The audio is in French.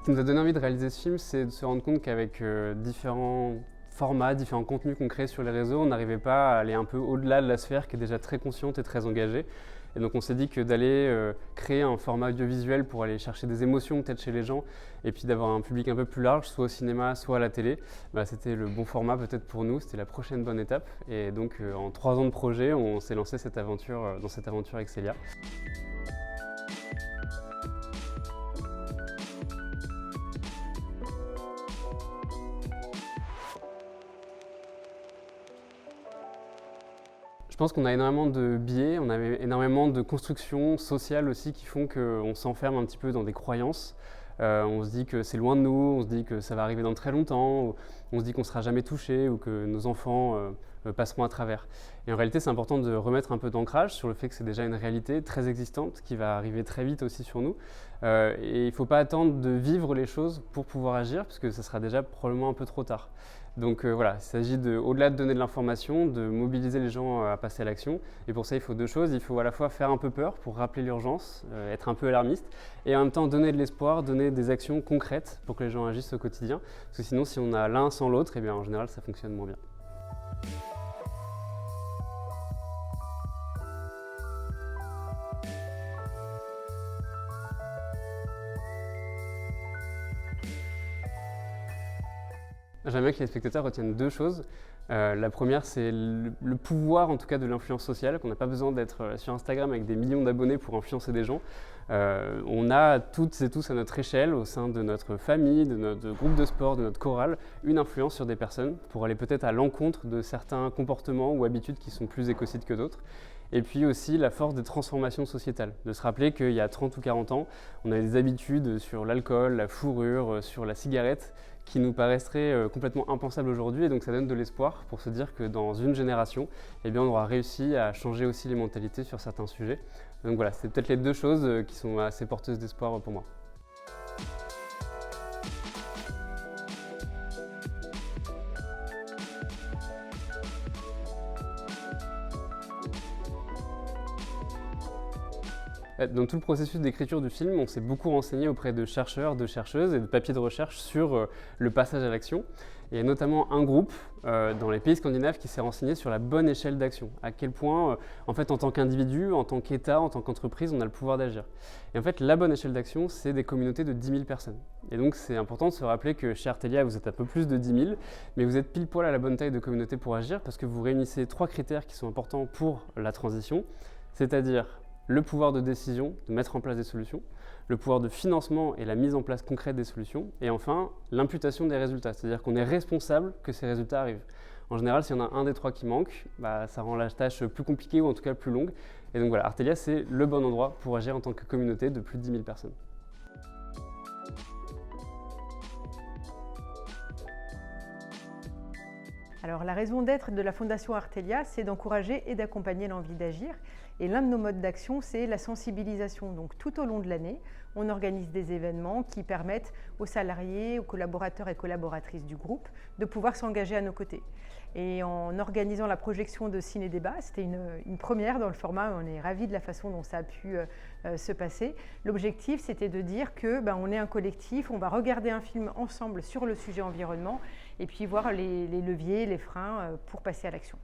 qui nous a donné envie de réaliser ce film, c'est de se rendre compte qu'avec différents formats, différents contenus qu'on crée sur les réseaux, on n'arrivait pas à aller un peu au-delà de la sphère qui est déjà très consciente et très engagée. Et donc on s'est dit que d'aller créer un format audiovisuel pour aller chercher des émotions peut-être chez les gens et puis d'avoir un public un peu plus large, soit au cinéma, soit à la télé, c'était le bon format peut-être pour nous, c'était la prochaine bonne étape. Et donc en 3 ans de projet, on s'est lancé dans cette aventure avec Célia. Je pense qu'on a énormément de biais, on a énormément de constructions sociales aussi qui font qu'on s'enferme un petit peu dans des croyances. On se dit que c'est loin de nous, on se dit que ça va arriver dans très longtemps, on se dit qu'on ne sera jamais touché ou que nos enfants passeront à travers. Et en réalité, c'est important de remettre un peu d'ancrage sur le fait que c'est déjà une réalité très existante qui va arriver très vite aussi sur nous. Et il ne faut pas attendre de vivre les choses pour pouvoir agir, parce que ça sera déjà probablement un peu trop tard. Donc voilà, il s'agit au-delà de donner de l'information, de mobiliser les gens à passer à l'action. Et pour ça, il faut 2 choses. Il faut à la fois faire un peu peur pour rappeler l'urgence, être un peu alarmiste, et en même temps donner de l'espoir, donner des actions concrètes pour que les gens agissent au quotidien. Parce que sinon, si on a l'un sans l'autre, en général, ça fonctionne moins bien. J'aimerais bien que les spectateurs retiennent 2 choses. La première, c'est le pouvoir en tout cas de l'influence sociale, qu'on n'a pas besoin d'être sur Instagram avec des millions d'abonnés pour influencer des gens. On a toutes et tous à notre échelle, au sein de notre famille, de notre groupe de sport, de notre chorale, une influence sur des personnes pour aller peut-être à l'encontre de certains comportements ou habitudes qui sont plus écocides que d'autres. Et puis aussi la force des transformations sociétales, de se rappeler qu'il y a 30 ou 40 ans, on avait des habitudes sur l'alcool, la fourrure, sur la cigarette, qui nous paraîtraient complètement impensables aujourd'hui, et donc ça donne de l'espoir pour se dire que dans une génération, on aura réussi à changer aussi les mentalités sur certains sujets. Donc voilà, c'est peut-être les 2 choses qui sont assez porteuses d'espoir pour moi. Dans tout le processus d'écriture du film, on s'est beaucoup renseigné auprès de chercheurs, de chercheuses et de papiers de recherche sur le passage à l'action. Et il y a notamment un groupe dans les pays scandinaves qui s'est renseigné sur la bonne échelle d'action. À quel point, en tant qu'individu, en tant qu'État, en tant qu'entreprise, on a le pouvoir d'agir. Et en fait, la bonne échelle d'action, c'est des communautés de 10 000 personnes. Et donc, c'est important de se rappeler que chez Artelia, vous êtes un peu plus de 10 000, mais vous êtes pile poil à la bonne taille de communauté pour agir parce que vous réunissez 3 critères qui sont importants pour la transition, c'est-à-dire le pouvoir de décision, de mettre en place des solutions, le pouvoir de financement et la mise en place concrète des solutions, et enfin l'imputation des résultats, c'est-à-dire qu'on est responsable que ces résultats arrivent. En général, s'il y en a un des 3 qui manque, ça rend la tâche plus compliquée ou en tout cas plus longue. Et donc voilà, Artelia, c'est le bon endroit pour agir en tant que communauté de plus de 10 000 personnes. Alors la raison d'être de la Fondation Artelia, c'est d'encourager et d'accompagner l'envie d'agir. Et l'un de nos modes d'action, c'est la sensibilisation. Donc tout au long de l'année, on organise des événements qui permettent aux salariés, aux collaborateurs et collaboratrices du groupe de pouvoir s'engager à nos côtés. Et en organisant la projection de Ciné-Débat, c'était une première dans le format, on est ravis de la façon dont ça a pu se passer. L'objectif, c'était de dire que on est un collectif, on va regarder un film ensemble sur le sujet environnement et puis voir les leviers, les freins pour passer à l'action.